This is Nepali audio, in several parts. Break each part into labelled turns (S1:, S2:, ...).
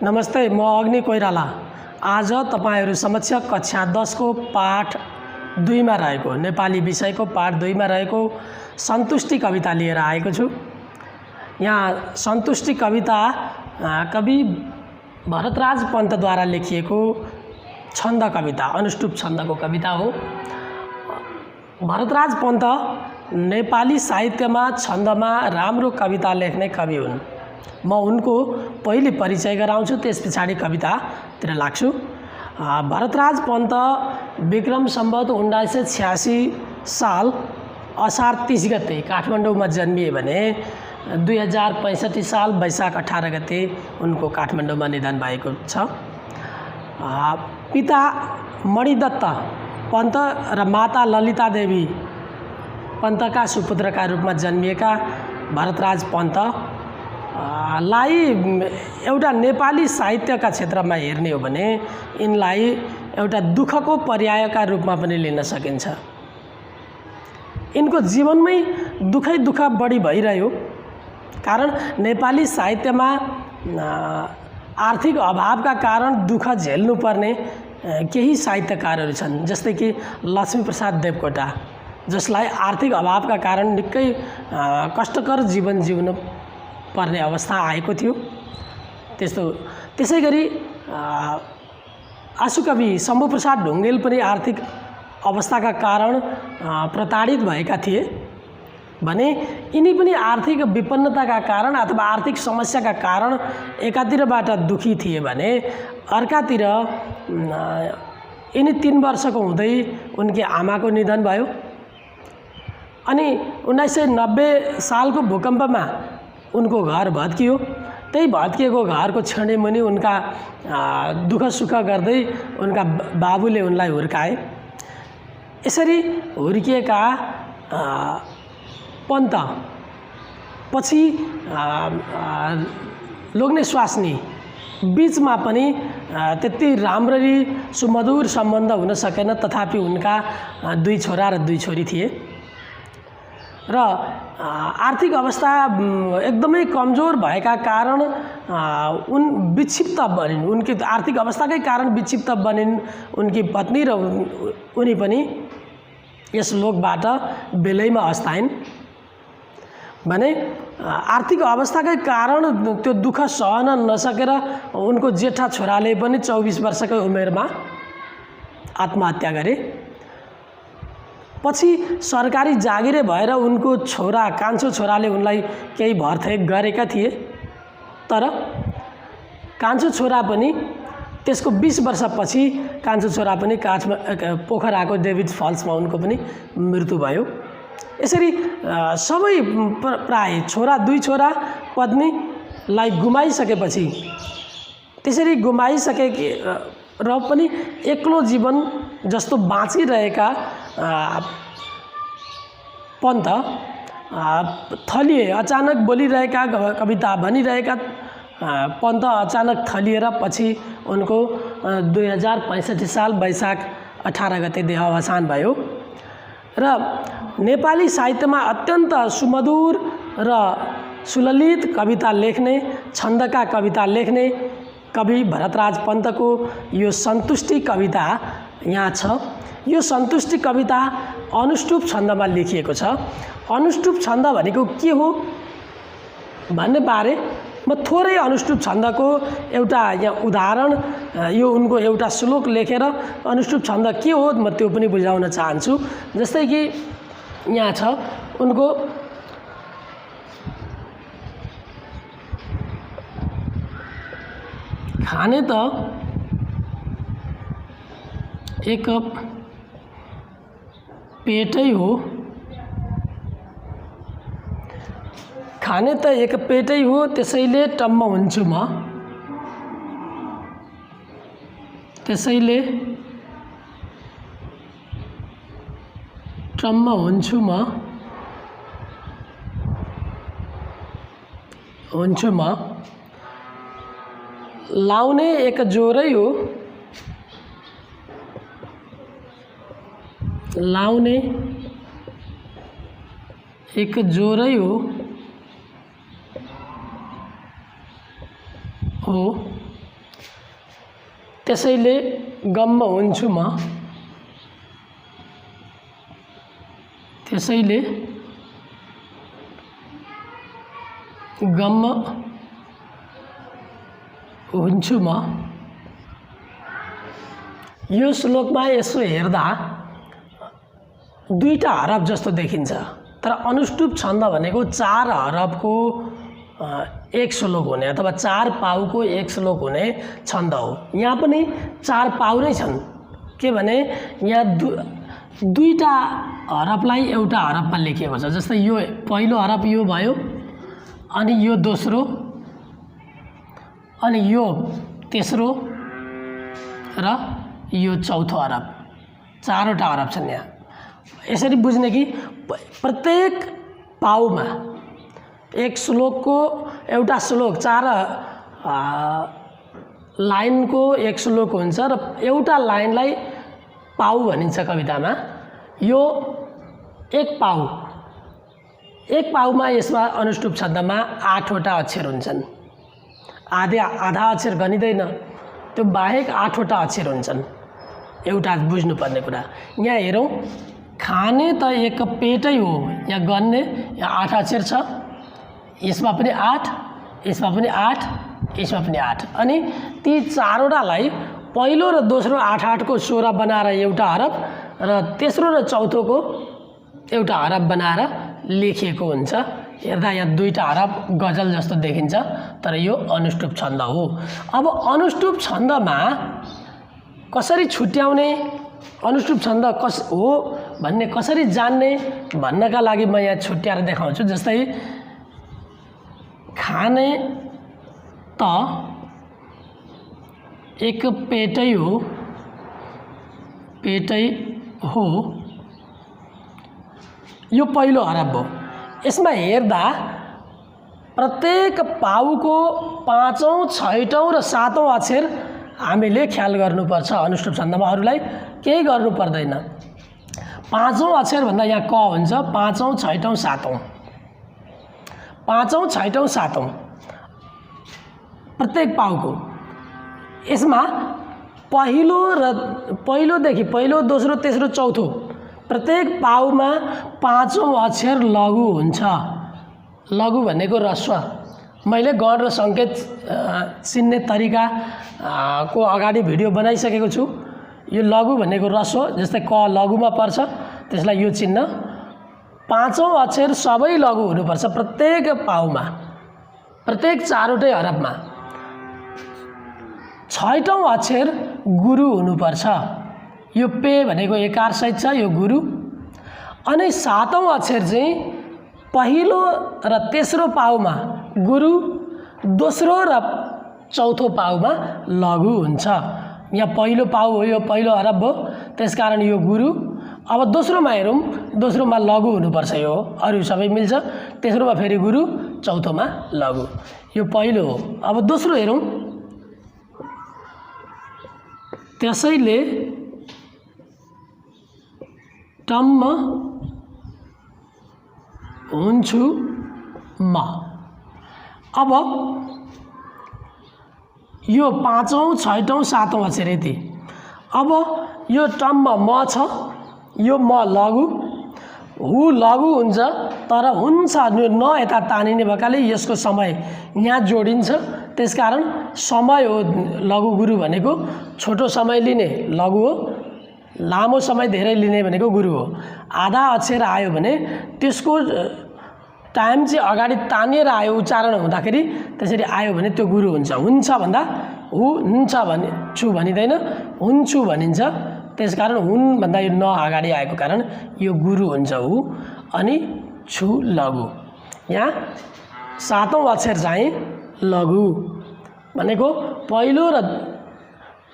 S1: नमस्ते, म अग्नि कोइराला। आज तपाईहरु समक्ष कक्षा 10 को पाठ 2 मा रहेको नेपाली विषयको पाठ 2 मा रहेको सन्तुष्टि कविता लिएर आएको छु। यहाँ सन्तुष्टि कविता कवि भरतराज पन्तद्वारा लेखिएको छन्द कविता, अनुष्टुप छन्दको कविता हो। भरतराज पन्त नेपाली साहित्यमा छन्दमा राम्रो कविता लेख्ने कवि हुन्। म उनको पहिले परिचय गराउँछु, त्यसपछि कवितातिर लाग्छु। भरतराज पन्त विक्रम सम्वत 1986 साल असार 30 गते काठमाडौँमा जन्मिए भने 2065 साल वैशाख 18 गते उनको काठमाडौँमा निधन भएको छ। पिता मणिदत्त पन्त र माता ललिता देवी पन्तका सुपुत्रका रूपमा जन्मिएका भरतराज पन्त लाई एउटा नेपाली साहित्यका क्षेत्रमा हेर्ने हो भने यिनलाई एउटा दुःखको पर्यायका रूपमा पनि लिन सकिन्छ। यिनको जीवनमै दुःख बढी भइरह्यो, कारण नेपाली साहित्यमा आर्थिक अभावका कारण दुःख झेल्नु पर्ने केही साहित्यकारहरू छन्, जस्तै कि लक्ष्मीप्रसाद देवकोटा, जसलाई आर्थिक अभावका कारण निकै कष्टकर जीवन जिउनु पर्ने अवस्था आएको थियो। त्यसैगरी आशुकवि शम्भुप्रसाद ढुङ्गेल पनि आर्थिक अवस्थाका कारण प्रताडित भएका थिए भने यिनी पनि आर्थिक विपन्नताका कारण अथवा आर्थिक समस्याका कारण एकातिरबाट दुखी थिए भने अर्कातिर यिनी 3 वर्षको हुँदै उनकी आमाको निधन भयो। अनि 1990 सालको भूकम्पमा उनको घर भत्कियो। त्यही भत्किएको घरको छेउमुनि उनका दुःख सुख गर्दै उनका बाबुले उनलाई हुर्काए। यसरी हुर्किएका पन्त पछि लोग्ने स्वास्नी बीचमा पनि त्यति राम्ररी सुमधुर सम्बन्ध हुन सकेन, तथापि उनका 2 छोरा र 2 छोरी थिए र आर्थिक अवस्था एकदमै कमजोर भएका कारण उन विक्षिप्त बनिन्। उनकी आर्थिक अवस्थाकै कारण विक्षिप्त बनिन् उनकी पत्नी र उनी पनि यस लोकबाट बेलैमा अस्ताइन् भने आर्थिक अवस्थाकै कारण त्यो दुःख सहन नसकेर उनको जेठा छोराले पनि 24 वर्षकै उमेरमा आत्महत्या गरे। पछि सरकारी जागिरे भएर उनको छोरा कान्छो छोराले उनलाई केही भरथेक गरेका थिए, तर कान्छो छोरा पनि त्यसको 20 वर्षपछि कान्छो छोरा पनि पोखराको डेभिड फल्समा उनको पनि मृत्यु भयो। यसरी सबै प्राय छोरा 2 छोरा पत्नीलाई गुमाइसकेपछि, त्यसरी गुमाइसके र पनि एक्लो जीवन जस्तो बाँचिरहेका पन्त थलिए। अचानक बोलिरहेका कविता भनिरहेका पन्त अचानक थलिएर पछि उनको 2065 साल वैशाख 18 गते देहावसान भयो। र नेपाली साहित्यमा अत्यन्त सुमधुर र सुललित कविता लेख्ने, छन्दका कविता लेख्ने कवि भरतराज पन्तको यो सन्तुष्टि कविता यहाँ छ। यो सन्तुष्टि कविता अनुष्टुप छन्दमा लेखिएको छ। अनुष्टुप छन्द भनेको के हो भन्ने बारे म थोरै अनुष्टुप छन्दको एउटा यहाँ उदाहरण, यो उनको एउटा श्लोक लेखेर अनुष्टुप छन्द के हो म त्यो पनि बुझाउन चाहन्छु। जस्तै कि यहाँ छ उनको खाने त एक पेटै हो, खाने त एक पेटै हो, त्यसैले टम्म हुन्छु म, त्यसैले टम्म हुन्छु म, लाउने एक जोरै हो, लाउने एक जोरै हो, त्यसैले गम्म हुन्छु म, त्यसैले गम्म हुन्छु म। यो श्लोकमा यसो हेर्दा दुईटा हरफ जस्तो देखिन्छ, तर अनुष्टुप छन्द भनेको 4 हरफको एक श्लोक हुने अथवा 4 पाउको एक श्लोक हुने छन्द हो। यहाँ पनि 4 पाउ नै छन्, के भने यहाँ दुईटा हरफलाई एउटा हरफमा लेखिएको छ। जस्तै यो पहिलो हरफ यो भयो, अनि यो दोस्रो, अनि यो तेस्रो र यो चौथो हरफ, 4वटा हरफ छन् यहाँ। यसरी बुझ्ने कि प्रत्येक पाउमा एक श्लोकको एउटा श्लोक 4 लाइनको एक श्लोक हुन्छ र एउटा लाइनलाई पाउ भनिन्छ कवितामा। यो एक पाउमा यसमा अनुष्टुप छन्दमा 8वटा अक्षर हुन्छन्। आधा अक्षर गनिँदैन, त्यो बाहेक 8वटा अक्षर हुन्छन्। एउटा बुझ्नुपर्ने कुरा यहाँ हेरौँ, खाने त एक पेटै हो, यहाँ गन्ने यहाँ 8 अक्षर छ, यसमा पनि 8, यसमा पनि 8, यसमा पनि 8, अनि ती 4वटालाई पहिलो र दोस्रो 8-8 को स्वर बनाएर एउटा हरफ र तेस्रो र चौथोको एउटा हरफ बनाएर लेखिएको हुन्छ। हेर्दा यहाँ दुईटा हरफ गजल जस्तो देखिन्छ, तर यो अनुष्टुप छन्द हो। अब अनुष्टुप छन्दमा कसरी छुट्याउने, अनुष्टुप छन्द हो भन्ने कसरी जान्ने भन्नका लागि म यहाँ छुट्याएर देखाउँछु। जस्तै खाने त एक पेटै हो, यो पहिलो हरफ हो। यसमा हेर्दा प्रत्येक पाउको 5औं, 6औं र 7औं अक्षर हामीले ख्याल गर्नुपर्छ। अनुष्टुप छन्दमा अरूलाई केही गर्नु पर्दैन। 5औं अक्षर भन्दा यहाँ क हुन्छ, 5औं, 6औं, 7औं, 5औं, 6औं, 7औं प्रत्येक पाउको। यसमा पहिलोदेखि पहिलो, दोस्रो, तेस्रो, चौथो प्रत्येक पाउमा 5औं अक्षर लघु हुन्छ। लघु भनेको ह्रस्व। मैले गण र सङ्केत चिन्ने तरिका को अगाडि भिडियो बनाइसकेको छु। यो लघु भनेको ह्रस्व, जस्तै क लघुमा पर्छ, त्यसलाई यो चिन्ह। 5औं अक्षर सबै लघु हुनुपर्छ प्रत्येक पाउमा, प्रत्येक 4वटै हरफमा। 6औं अक्षर गुरु हुनुपर्छ। यो पे भनेको एकार सहित छ, यो गुरु। अनि 7औं अक्षर चाहिँ पहिलो र तेस्रो पाउमा गुरु, दोस्रो र चौथो पाउमा लघु हुन्छ। यहाँ पहिलो पाउ हो, यो पहिलो हरफ हो, त्यसकारण यो गुरु। अब दोस्रोमा हेरौँ, दोस्रोमा लघु हुनुपर्छ, यो अरू सबै मिल्छ। तेस्रोमा फेरि गुरु, चौथोमा लघु, यो पहिलो हो। अब दोस्रो हेरौँ, त्यसैले टम्म हुन्छु म। अब यो 5औं, 6औं, 7औं अक्षर यति। अब यो टम्म म छ, यो म लघु, हु लघु हुन्छ, तर हुन्छ न यता तानिने भएकाले यसको समय यहाँ जोडिन्छ। त्यसकारण समय हो लघु गुरु भनेको। छोटो समय लिने लघु हो, लामो समय धेरै लिने भनेको गुरु हो। आधा अक्षर आयो भने त्यसको टाइम चाहिँ अगाडि तानिएर आयो, उच्चारण हुँदाखेरि त्यसरी आयो भने त्यो गुरु हुन्छ। हुन्छ भन्दा हुन्छ भने छु भनिँदैन, हुन्छु भनिन्छ। त्यसकारण हुन भन्दा यो न अगाडि आएको कारण यो गुरु हुन्छ हु, अनि छु लघु। यहाँ 7औं अक्षर चाहिँ लघु भनेको पहिलो र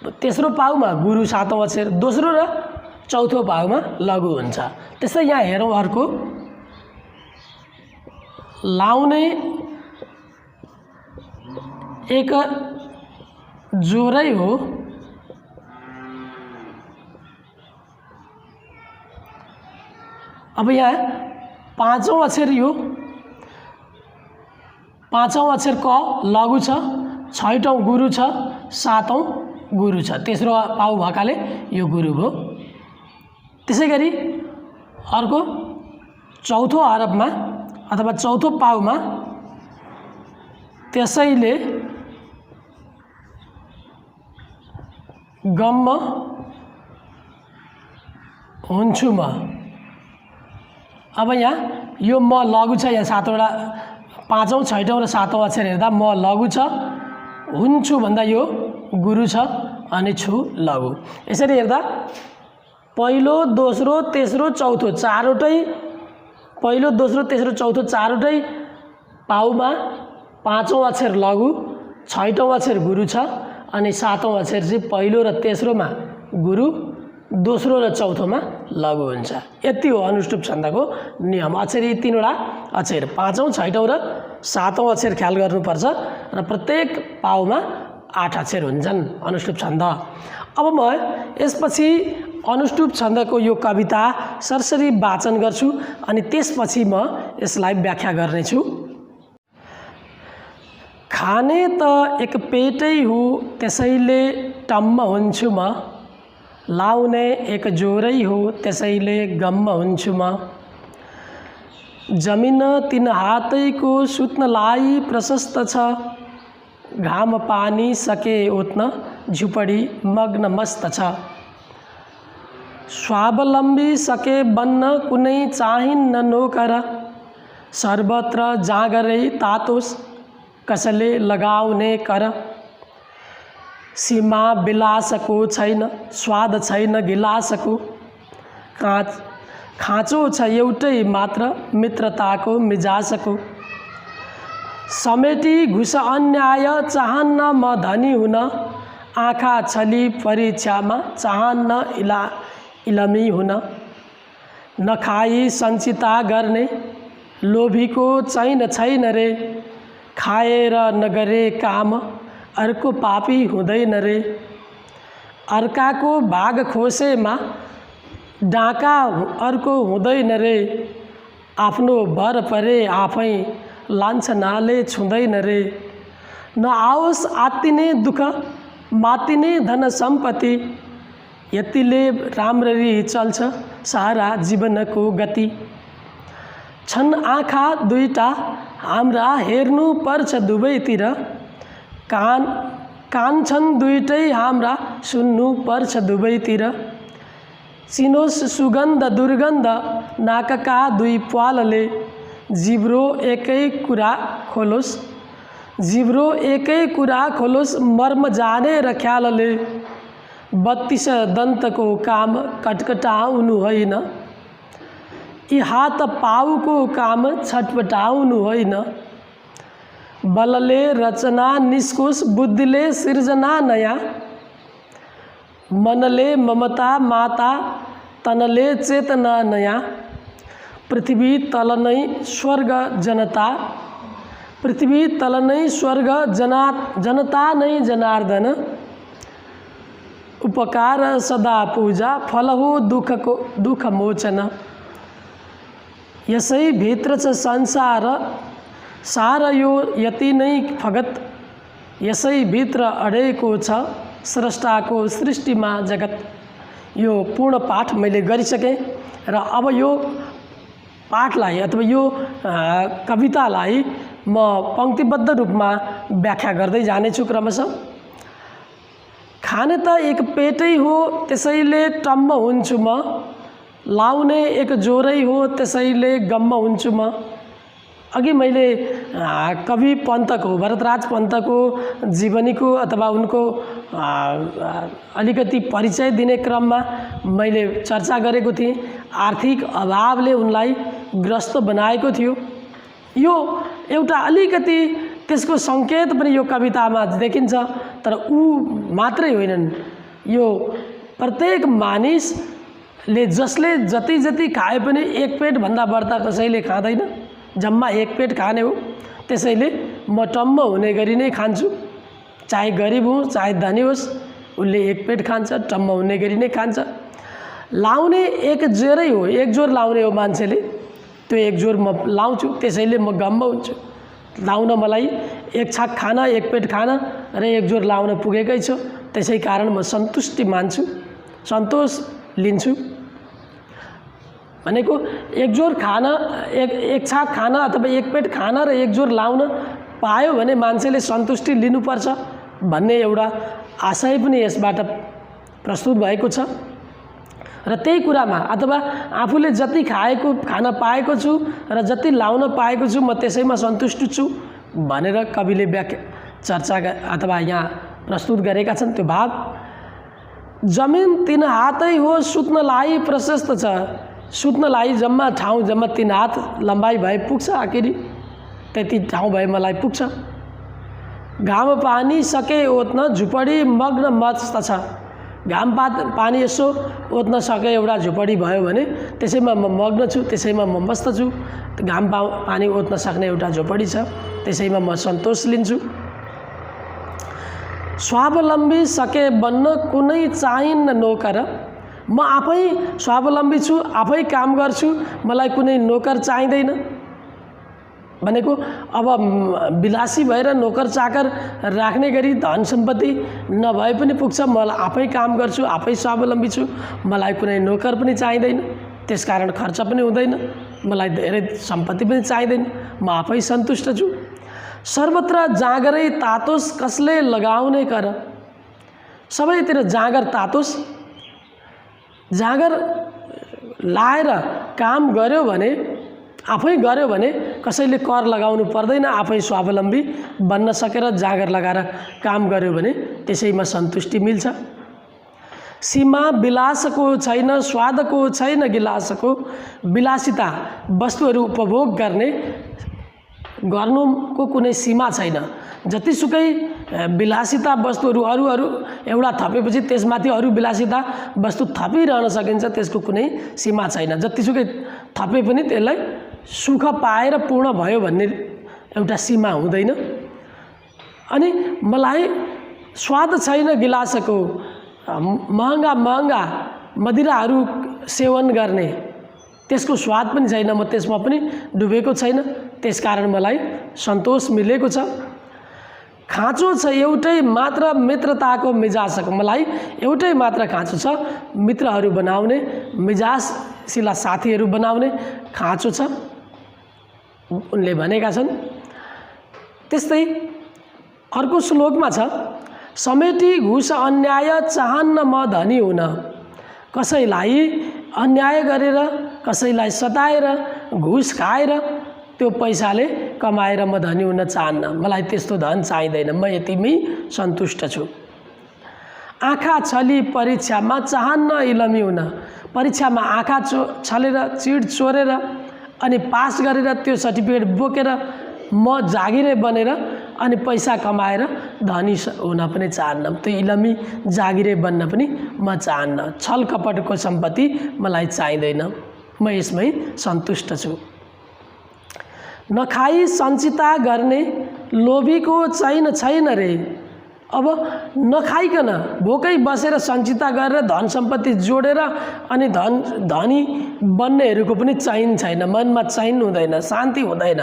S1: तेस्रो पाउमा गुरु 7औं अक्षर, दोस्रो र चौथो पाउमा लघु हुन्छ। त्यस्तै यहाँ हेरौँ अर्को, लाउने एक जोरै हो, अब यहाँ 5औं अक्षर, यो 5औं अक्षर क लघु छ, 6औं गुरु छ, 7औं गुरु छ, तेस्रो पाउ भएकाले यो गुरु भयो। त्यसै गरी अर्को चौथो अरबमा अथवा चौथो पाउमा त्यसैले गम्म हुन्छु म। अब यहाँ यो म लघु छ, यहाँ सातवटा, पाँचौँ छैटौँ र सातौँ अक्षर हेर्दा म लघु छ, हुन्छु भन्दा यो गुरु छ अनि छु लघु। यसरी हेर्दा पहिलो दोस्रो तेस्रो चौथो चारवटै, पहिलो दोस्रो तेस्रो चौथो चारवटै पाउमा पाँचौँ अक्षर लघु, छैटौँ अक्षर गुरु छ अनि सातौँ अक्षर चाहिँ पहिलो र तेस्रोमा गुरु, दोस्रो र चौथोमा लघु हुन्छ। यति हो अनुष्टुप छन्दको नियम। अक्षर यी तीनवटा अक्षर पाँचौँ छैटौँ र सातौँ अक्षर ख्याल गर्नुपर्छ र प्रत्येक पाउमा 8 अक्षर हुन्छन् अनुष्टुप छन्द। अब म यसपछि अनुष्टुप छन्दको यो कविता सरसरी वाचन गर्छु अनि त्यसपछि म यसलाई व्याख्या गर्नेछु। खाने त एक पेटै हूँ त्यसैले टम्म हुन्छु म, लाउने एक जोरै हो त्यसैले गम्म हुन्छु म। जमिन 3 हातैको सुत्नलाई प्रशस्त छ, घाम पानी सके ओत्न झुपडी मग्न मस्त छ। स्वावलम्बी सके बन्न कुनै चाहिन्न नोकर, सर्वत्र जाँगरै तातोस कसले लगाउने कर। सीमा विलासको छैन, स्वाद छैन गिलासको, खाँचो छ एउटै मात्र मित्रताको मिजासको। समेटी घुस अन्याय चाहन्न म धनी हुन, आँखा छली परीक्षामा चाहन्न इलमी हुन। नखाई सञ्चिता गर्ने लोभीको चैन छैन रे, खाएर नगरे काम अर्को पापी हुँदैन रे। अर्काको भाग खोसेमा डाका अर्को हुँदैन रे, आफ्नो भर परे आफै लान्छनाले छुँदैन रे। नआओस् आत्तिने दुःख मातिने धन सम्पत्ति, यतिले राम्ररी चल्छ सारा जीवनको गति। छन् आँखा दुईटा हाम्रा हेर्नु पर्छ दुवैतिर, कान छन् दुईटै हाम्रा सुन्नु पर्छ दुवैतिर। चिनोस् सुगन्ध दुर्गन्ध नाकका दुई प्वालले, जिब्रो एकै कुरा खोलोस्, जिब्रो एकै कुरा खोलोस् मर्म जानेर ख्यालले। 32 दन्तको काम कटकटाउनु होइन, यी हात पाउको काम छटपटाउनु होइन। बलले रचना निस्कोस् बुद्धिले सिर्जना नयाँ, मनले ममता माता तनले चेतना नयाँ। पृथ्वी तल नै स्वर्ग जनता, पृथ्वी तल नै स्वर्ग जनता नै जनार्दन। उपकार सदा पूजा फल हो दुःख मोचन। यसै भित्र छ संसार सार यो यति नै फगत, यसै भित्र अडेको छ स्रष्टाको सृष्टिमा जगत। यो पूर्ण पाठ मैले गरिसकेँ र अब यो पाठलाई अथवा यो कवितालाई म पंक्तिबद्ध रूपमा व्याख्या गर्दै जानेछु क्रमशः। खाने त एक पेटै हो त्यसैले टम्म हुन्छु म, लाउने एक जोरै हो त्यसैले गम्म हुन्छु म। अघि मैले कवि पन्तको, भरतराज पन्तको जीवनीको अथवा उनको अलिकति परिचय दिने क्रममा मैले चर्चा गरेको थिएँ। आर्थिक अभावले उनलाई ग्रस्त बनाएको थियो। यो एउटा अलिकति त्यसको सङ्केत पनि यो कवितामा देखिन्छ। तर ऊ मात्रै होइनन्, यो प्रत्येक मानिसले जसले जति जति खाए पनि एक पेटभन्दा बढ्ता कसैले खाँदैन, जम्मा एक पेट खाने हो। त्यसैले म टम्म हुने गरी नै खान्छु, चाहे गरिब होस् चाहे धनी होस्, उसले एक पेट खान्छ, टम्म हुने गरी नै खान्छ। लाउने एक जोरै हो, एक जोर लाउने हो मान्छेले, त्यो एक जोर म लाउँछु त्यसैले म गम्म हुन्छु। लाउन मलाई एक छाक खान, एक पेट खान र एक जोर लाउन पुगेकै छु, त्यसै कारण म सन्तुष्टि मान्छु, सन्तोष लिन्छु। भनेको एक जोर खाना, एक छाक खाना अथवा एक पेट खाना र एक जोर लाउन पायो भने मान्छेले सन्तुष्टि लिनुपर्छ भन्ने एउटा आशय पनि यसबाट प्रस्तुत भएको छ। र त्यही कुरामा अथवा आफूले जति खान पाएको छु र जति लाउन पाएको छु म त्यसैमा सन्तुष्ट छु भनेर कविले चर्चा अथवा यहाँ प्रस्तुत गरेका छन्। त्यो भाव जमिन 3 हातै हो सुत्नलाई प्रशस्त छ, सुत्नलाई जम्मा ठाउँ जम्मा 3 हात लम्बाइ भए पुग्छ, आखिरी त्यति ठाउँ भए मलाई पुग्छ। घाम पानी सके ओत्न झुपडी मग्न मस्त छ, घाम पानी यसो ओत्न सके एउटा झुपडी भयो भने त्यसैमा म मग्न छु, त्यसैमा म मस्त छु। घाम पानी ओत्न सक्ने एउटा झुपडी छ, त्यसैमा म सन्तोष लिन्छु। स्वावलम्बी सके बन्न कुनै चाहिन्न नोकर, म आफै स्वावलम्बी छु, आफै काम गर्छु, मलाई कुनै नोकर चाहिँदैन। भनेको अब विलासी भएर नोकर चाकर राख्ने गरी धन सम्पत्ति नभए पनि पुग्छ, म आफै काम गर्छु, आफै स्वावलम्बी छु, मलाई कुनै नोकर पनि चाहिँदैन, त्यसकारण खर्च पनि हुँदैन, मलाई धेरै सम्पत्ति पनि चाहिँदैन, म आफै सन्तुष्ट छु। सर्वत्र जाँगरै तातोस कसले लगाउने कर, सबैतिर जाँगर तातोस, जाँगर लाएर काम गर्यो भने आफै गर्यो भने कसैले कर लगाउनु पर्दैन, आफै स्वावलम्बी बन्न सकेर जाँगर लगाएर काम गर्यो भने त्यसैमा सन्तुष्टि मिल्छ। सीमा विलासको छैन, स्वादको छैन गिलासको, विलासिता वस्तुहरू उपभोग गर्नुको कुनै सीमा छैन। जतिसुकै विलासिता वस्तुहरू अरू एउटा थपेपछि त्यसमाथि अरू विलासिता वस्तु थपिरहन सकिन्छ, त्यसको कुनै सीमा छैन। जतिसुकै थपे पनि त्यसलाई सुख पाएर पूर्ण भयो भन्ने एउटा सीमा हुँदैन। अनि मलाई स्वाद छैन गिलासको, महँगा महँगा मदिराहरू सेवन गर्ने त्यसको स्वाद पनि छैन, म त्यसमा पनि डुबेको छैन, त्यसकारण मलाई सन्तोष मिलेको छ। खाँचो छ एउटै मात्र मित्रताको मिजासको, मलाई एउटै मात्र खाँचो छ मित्रहरू बनाउने, मिजासिला साथीहरू बनाउने खाँचो छ, उनले भनेका छन्। त्यस्तै अर्को श्लोकमा छ, समेटी घुस अन्याय चाहन्न म धनी हुन, कसैलाई अन्याय गरेर कसैलाई सताएर घुस खाएर त्यो पैसाले कमाएर म धनी हुन चाहन्न, मलाई त्यस्तो धन चाहिँदैन, म यतिमै सन्तुष्ट छु। आँखा छली परीक्षामा चाहन्न इलमी हुन, परीक्षामा आँखा छलेर चिड चोरेर अनि पास गरेर त्यो सर्टिफिकेट बोकेर म जागिरे बनेर अनि पैसा कमाएर धनी हुन पनि चाहन्न, त्यो इलमी जागिरे बन्न पनि म चाहन्न। छल कपटको सम्पत्ति मलाई चाहिँदैन, म यसमै सन्तुष्ट छु। नखाई सञ्चिता गर्ने लोभीको छैन रे, अब नखाइकन भोकै बसेर सञ्चिता गरेर धन सम्पत्ति जोडेर अनि धनी बन्नेहरूको पनि चैन छैन, मनमा चैन हुँदैन, शान्ति हुँदैन।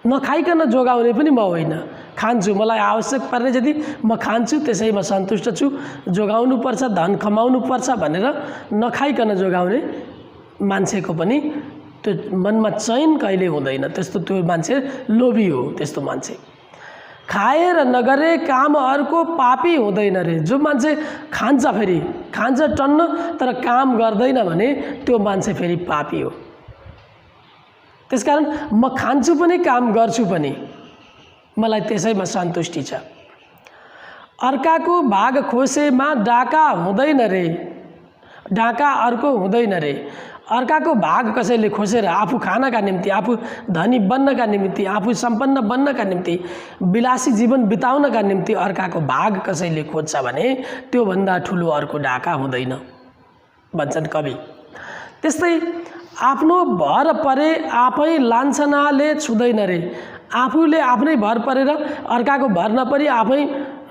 S1: नखाइकन जोगाउने पनि म होइन, खान्छु, मलाई आवश्यक पर्ने जति म खान्छु, त्यसैमा सन्तुष्ट छु। जोगाउनु पर्छ, धन कमाउनु पर्छ भनेर नखाइकन जोगाउने मान्छेको पनि त्यो मनमा चैन कहिले हुँदैन, त्यस्तो त्यो मान्छे लोभी हो। त्यस्तो मान्छे खाएर नगरे काम अर्को पापी हुँदैन रे, जो मान्छे खान्छ फेरि खान्छ टन्न तर काम गर्दैन भने त्यो मान्छे फेरि पापी हो। त्यसकारण म खान्छु पनि काम गर्छु पनि, मलाई त्यसैमा सन्तुष्टि छ। अर्काको भाग खोसेमा डाका हुँदैन रे, डाका अर्को हुँदैन रे। अर्काको भाग कसैले खोसेर आफू खानका निम्ति, आफू धनी बन्नका निम्ति, आफू सम्पन्न बन्नका निम्ति, विलासी जीवन बिताउनका निम्ति अर्काको भाग कसैले खोज्छ भने त्योभन्दा ठुलो अर्को डाका हुँदैन भन्छन् कवि। त्यस्तै आफ्नो भर परे आफै लान्छनाले छुँदैन रे, आफूले आफ्नै भर परेर अर्काको भर नपरी आफै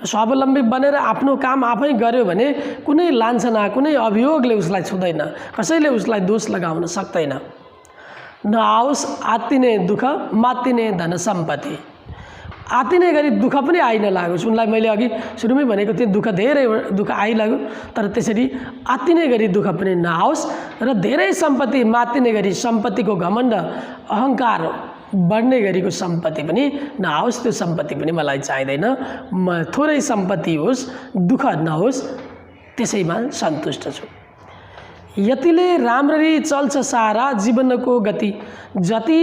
S1: स्वावलम्बी बनेर आफ्नो काम आफै गर्यो भने कुनै लान्छना कुनै अभियोगले उसलाई छुँदैन, कसैले उसलाई दोष लगाउन सक्दैन। नआओस् आत्तिने दुःख मात्तिने धन सम्पत्ति, आतिनै गरी दुःख पनि आइ नलागोस्। उनलाई मैले अघि सुरुमै भनेको थिएँ धेरै दुःख आइलाग्यो, तर त्यसरी आतिनै गरी दुःख पनि नआओस् र धेरै सम्पत्ति मातिने गरी सम्पत्तिको घमण्ड अहङ्कार बढ्ने गरीको सम्पत्ति पनि नआओस्। त्यो सम्पत्ति पनि मलाई चाहिँदैन। म थोरै सम्पत्ति होस्, दुःख नहोस्, त्यसैमा सन्तुष्ट छु। यतिले राम्ररी चल्छ सारा जीवनको गति। जति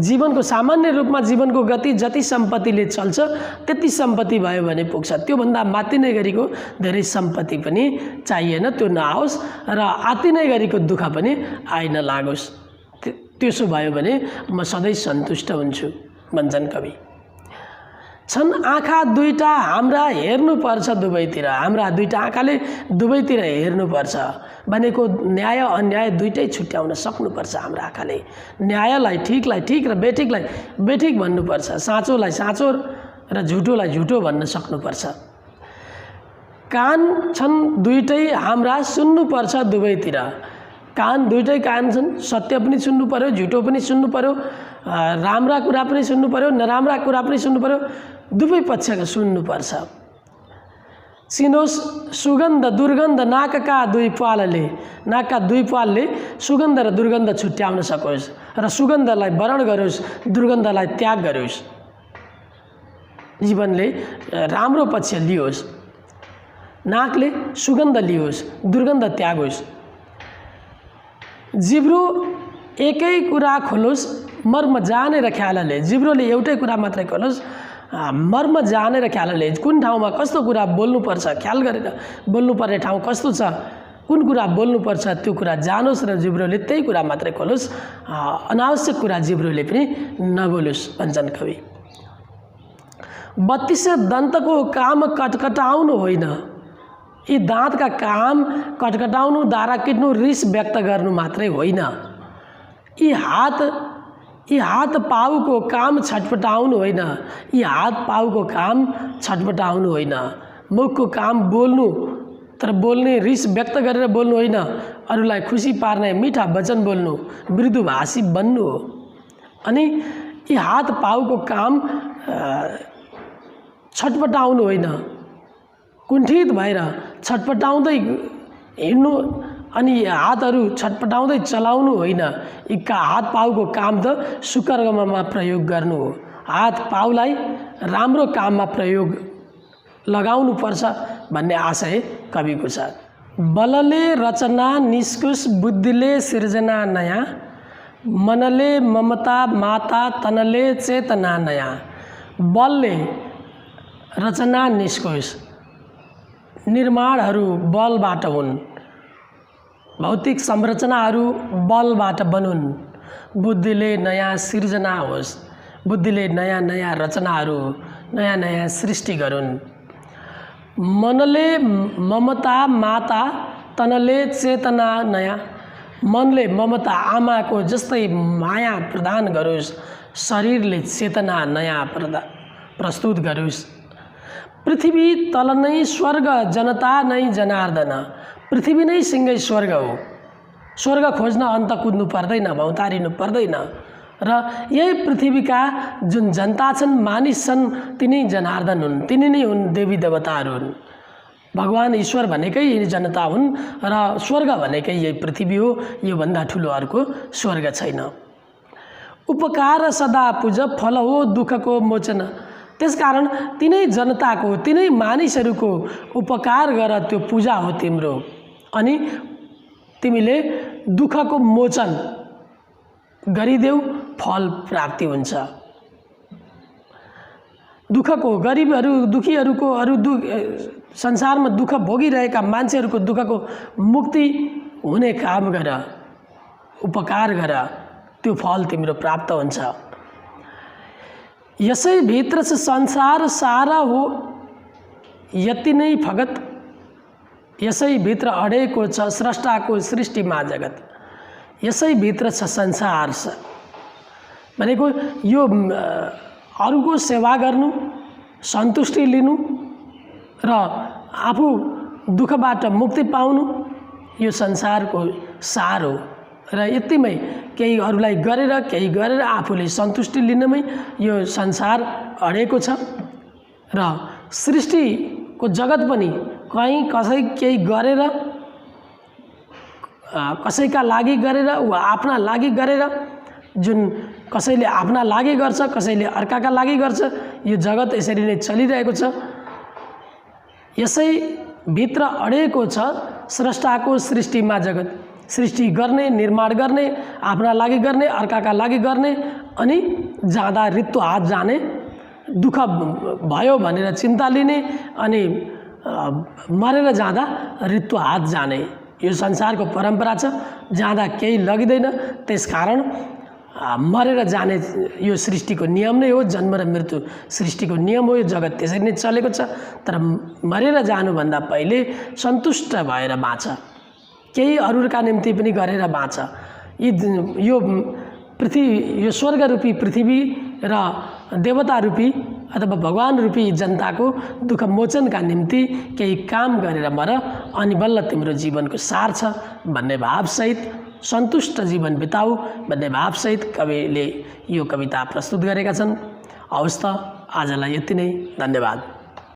S1: जीवनको सामान्य रूपमा जीवनको गति जति सम्पत्तिले चल्छ त्यति सम्पत्ति भयो भने पुग्छ। त्योभन्दा मातिने गरीको धेरै सम्पत्ति पनि चाहिएन, त्यो नआओस् र आतिनै गरीको दुःख पनि आइ नलागोस्। त्यसो भयो भने म सधैँ सन्तुष्ट हुन्छु भन्छन् कवि। छन् आँखा दुईटा हाम्रा हेर्नुपर्छ दुवैतिर। हाम्रा दुईटा आँखाले दुवैतिर हेर्नुपर्छ भनेको न्याय अन्याय दुईटै छुट्याउन सक्नुपर्छ। हाम्रा आँखाले न्यायलाई ठिकलाई ठिक र बेठिकलाई बेठिक भन्नुपर्छ, साँचोलाई साँचो र झुटोलाई झुटो भन्न सक्नुपर्छ। कान छन् दुईटै हाम्रा सुन्नुपर्छ दुवैतिर। कान दुईटै कान छन्, सत्य पनि सुन्नु पर्यो, झुटो पनि सुन्नु पर्यो, राम्रा कुरा पनि सुन्नु पर्यो, नराम्रा कुरा पनि सुन्नु पर्यो, दुवै पक्षका सुन्नुपर्छ। चिनोस् सुगन्ध दुर्गन्ध नाकका दुई पालले सुगन्ध र दुर्गन्ध छुट्याउन सकोस् र सुगन्धलाई वरण गरोस्, दुर्गन्धलाई त्याग गरोस्। जीवनले राम्रो पक्ष लियोस्, नाकले सुगन्ध लियोस्, दुर्गन्ध त्यागोस्। जिब्रो एकै कुरा खोलोस्, मर्म जानेर ख्यालले। जिब्रोले एउटै कुरा मात्रै खोलोस्, मर्म जानेर ख्यालले। कुन ठाउँमा कस्तो कुरा बोल्नुपर्छ ख्याल गरेर बोल्नुपर्ने ठाउँ कस्तो छ, कुन कुरा बोल्नुपर्छ त्यो कुरा जानोस् र जिब्रोले त्यही कुरा मात्रै खोलोस्। अनावश्यक कुरा जिब्रोले पनि नबोलोस् भन्छन् कवि। 32 दन्तको काम कटकटाउनु होइन। यी दाँतका काम कटकटाउनु, दारा किट्नु, रिस व्यक्त गर्नु मात्रै होइन। यी हात पाउको काम छटपटाउनु होइन। यी हात पाउको काम छटपटाउनु होइन। मुखको काम बोल्नु, तर बोल्ने रिस व्यक्त गरेर बोल्नु होइन। अरूलाई खुसी पार्ने मिठा वचन बोल्नु, मृदुभाषी बन्नु हो। अनि यी हात पाउको काम छटपटाउनु होइन, कुण्ठित भएर छटपटाउँदै हिँड्नु अनि हातहरू छटपटाउँदै चलाउनु होइन। यी हात पाउको काम त सुकर्ममा प्रयोग गर्नु हो। हात पाउलाई राम्रो काममा प्रयोग लगाउनु पर्छ भन्ने आशय कविको छ। बलले रचना निस्कुस, बुद्धिले सिर्जना नयाँ, मनले ममता माता, तनले चेतना नयाँ। बलले रचना निस्कोस्, निर्माणहरू बलबाट हुन्, भौतिक संरचनाहरू बलबाट बनुन्। बुद्धिले नयाँ सिर्जना होस्, बुद्धिले नयाँ नयाँ रचनाहरू, नयाँ नयाँ सृष्टि गरून्। मनले ममता माता, तनले चेतना नयाँ। मनले ममता आमाको जस्तै माया प्रदान गरोस्, शरीरले चेतना नयाँ प्रस्तुत गरोस्। पृथ्वी तल नै स्वर्ग, जनता नै जनार्दन। पृथ्वी नै सिँगै स्वर्ग हो। स्वर्ग खोज्न अन्त कुद्नु पर्दैन, भौतारिनु पर्दैन। र यही पृथ्वीका जुन जनता छन्, मानिस छन्, तिनै जनार्दन हुन्, तिनी नै हुन् देवी देवताहरू हुन्। भगवान ईश्वर भनेकै यही जनता हुन् र स्वर्ग भनेकै यही पृथ्वी हो। योभन्दा ठुलो अर्को स्वर्ग छैन। उपकार सदा पूज, फल हो दुःखको मोचन। त्यसकारण तिनै जनताको, तिनै मानिसहरूको उपकार गर, त्यो पूजा हो तिम्रो। अनि तिमीले दुःखको मोचन गरिदेऊ, फल प्राप्ति हुन्छ। दुःखको, गरिबहरू, दुखीहरूको, संसारमा दुःख भोगिरहेका मान्छेहरूको दुःखको मुक्ति हुने काम गर, उपकार गर, त्यो फल तिम्रो प्राप्त हुन्छ। यसै भित्र छ संसार सारा हो, यति नै फगत। यसै भित्र अडेको छ स्रष्टाको सृष्टिमा जगत। यसै भित्र छ संसार भनेको यो अरूको सेवा गर्नु, सन्तुष्टि लिनु र आफू दुःखबाट मुक्ति पाउनु, यो संसारको सार हो र यतिमै केही अरूलाई गरेर केही गरेर आफूले सन्तुष्टि लिनमै यो संसार अडेको छ र सृष्टिको जगत पनि कहीँ कसै केही गरेर कसैका लागि गरेर वा आफ्ना लागि गरेर जुन कसैले आफ्ना लागि गर्छ कसैले अर्काका लागि गर्छ यो जगत यसरी नै चलिरहेको छ। यसै भित्र अडेको छ स्रष्टाको सृष्टिमा जगत सृष्टि गर्ने निर्माण गर्ने आफ्ना लागि गर्ने अर्काका लागि गर्ने अनि जाँदा रित्तो हात जाने दुःख भयो भनेर चिन्ता लिने अनि मरेर जाँदा रित्तो हात जाने यो संसारको परम्परा छ। जाँदा केही लगिँदैन त्यसकारण मरेर जाने यो सृष्टिको नियम नै हो। जन्म र मृत्यु सृष्टिको नियम हो। यो जगत त्यसरी नै चलेको छ। तर मरेर जानुभन्दा पहिले सन्तुष्ट भएर बाँच केही अरूका निम्ति पनि गरेर बाँच। यो पृथ्वी यो स्वर्ग रूपी पृथ्वी र देवता रूपी अथवा भगवान रूपी जनताको दुःख मोचनका निम्ति केही काम गरेर मर अनि बल्ल तिम्रो जीवनको सार छ भन्ने भावसहित सन्तुष्ट जीवन बिताऊ भन्ने भावसहित कविले यो कविता प्रस्तुत गरेका छन्। हवस् त आजलाई यति नै। धन्यवाद।